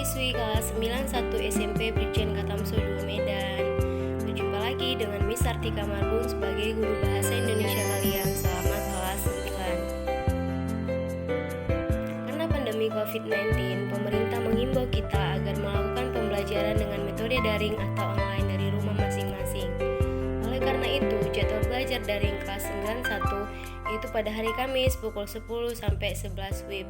siswi kelas 91 SMP Brigjen Katamso 2 Medan. Berjumpa lagi dengan Miss Artika Marbun sebagai guru bahasa Indonesia kalian selama kelas 9. Karena pandemi COVID-19, pemerintah mengimbau kita agar melakukan pembelajaran dengan metode daring atau online dari rumah masing-masing. Oleh karena itu, jadwal belajar daring kelas 91 yaitu pada hari Kamis pukul 10 sampai 11 WIB.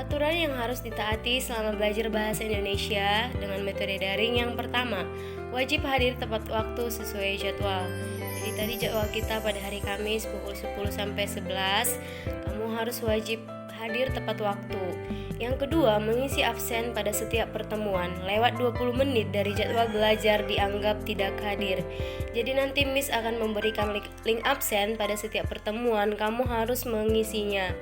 Peraturan yang harus ditaati selama belajar bahasa Indonesia dengan metode daring: yang pertama, wajib hadir tepat waktu sesuai jadwal. Jadi tadi jadwal kita pada hari Kamis pukul 10 sampai 11, kamu harus wajib hadir tepat waktu. Yang kedua, mengisi absen pada setiap pertemuan. Lewat 20 menit dari jadwal belajar dianggap tidak hadir. Jadi nanti Miss akan memberikan link absen pada setiap pertemuan, kamu harus mengisinya.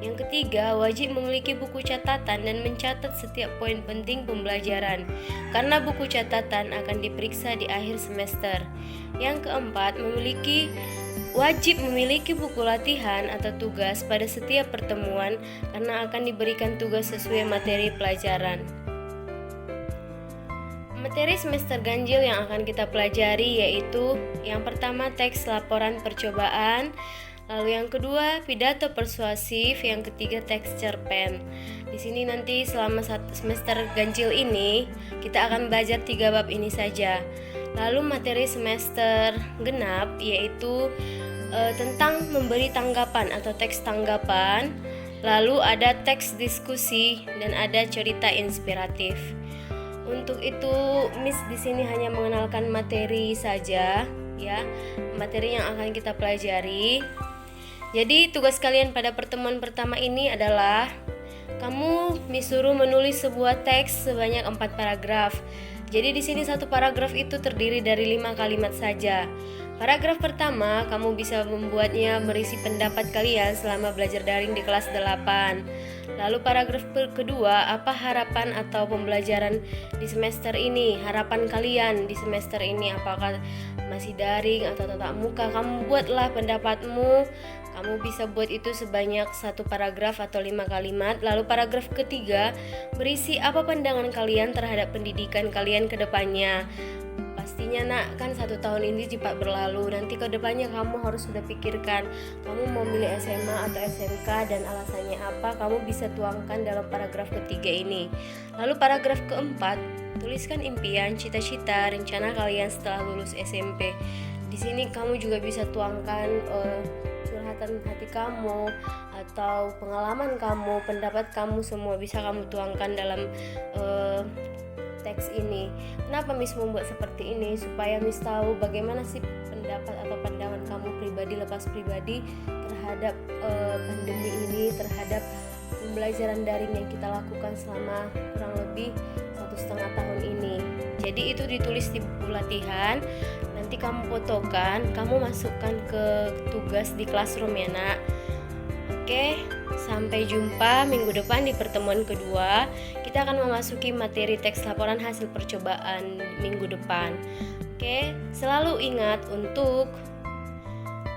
Yang ketiga, wajib memiliki buku catatan dan mencatat setiap poin penting pembelajaran, karena buku catatan akan diperiksa di akhir semester. Yang keempat, wajib memiliki buku latihan atau tugas pada setiap pertemuan karena akan diberikan tugas sesuai materi pelajaran. Materi semester ganjil yang akan kita pelajari yaitu yang pertama teks laporan percobaan, lalu yang kedua pidato persuasif, yang ketiga teks cerpen. Di sini nanti selama semester ganjil ini kita akan belajar 3 bab ini saja. Lalu materi semester genap yaitu tentang memberi tanggapan atau teks tanggapan, lalu ada teks diskusi dan ada cerita inspiratif. Untuk itu Miss di sini hanya mengenalkan materi saja ya, materi yang akan kita pelajari. Jadi tugas kalian pada pertemuan pertama ini adalah kamu Miss suruh menulis sebuah teks sebanyak 4 paragraf. Jadi di sini satu paragraf itu terdiri dari 5 kalimat saja. Paragraf pertama, kamu bisa membuatnya berisi pendapat kalian selama belajar daring di kelas 8. Lalu paragraf kedua, apa harapan atau pembelajaran di semester ini? Harapan kalian di semester ini, apakah masih daring atau tatap muka? Kamu buatlah pendapatmu. Kamu bisa buat itu sebanyak 1 paragraf atau 5 kalimat. Lalu paragraf ketiga, berisi apa pandangan kalian terhadap pendidikan kalian ke depannya. Pastinya nak, kan 1 tahun ini cepat berlalu. Nanti ke depannya kamu harus sudah pikirkan kamu mau milih SMA atau SMK dan alasannya apa. Kamu bisa tuangkan dalam paragraf ketiga ini. Lalu paragraf keempat, tuliskan impian, cita-cita, rencana kalian setelah lulus SMP. Di sini kamu juga bisa tuangkan curhatan hati kamu atau pengalaman kamu, pendapat kamu, semua bisa kamu tuangkan dalam teks ini. Kenapa Miss membuat seperti ini? Supaya Miss tahu bagaimana sih pendapat atau pandangan kamu pribadi, lepas pribadi terhadap pandemi ini, terhadap pembelajaran daring yang kita lakukan selama kurang lebih 1,5 tahun ini. Jadi itu ditulis di buku latihan, nanti kamu fotokan, kamu masukkan ke tugas di classroom ya nak. Oke, sampai jumpa minggu depan di pertemuan kedua. Kita akan memasuki materi teks laporan hasil percobaan minggu depan. Oke, selalu ingat untuk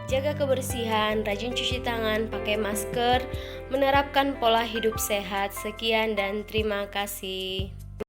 jaga kebersihan, rajin cuci tangan, pakai masker, menerapkan pola hidup sehat. Sekian dan terima kasih.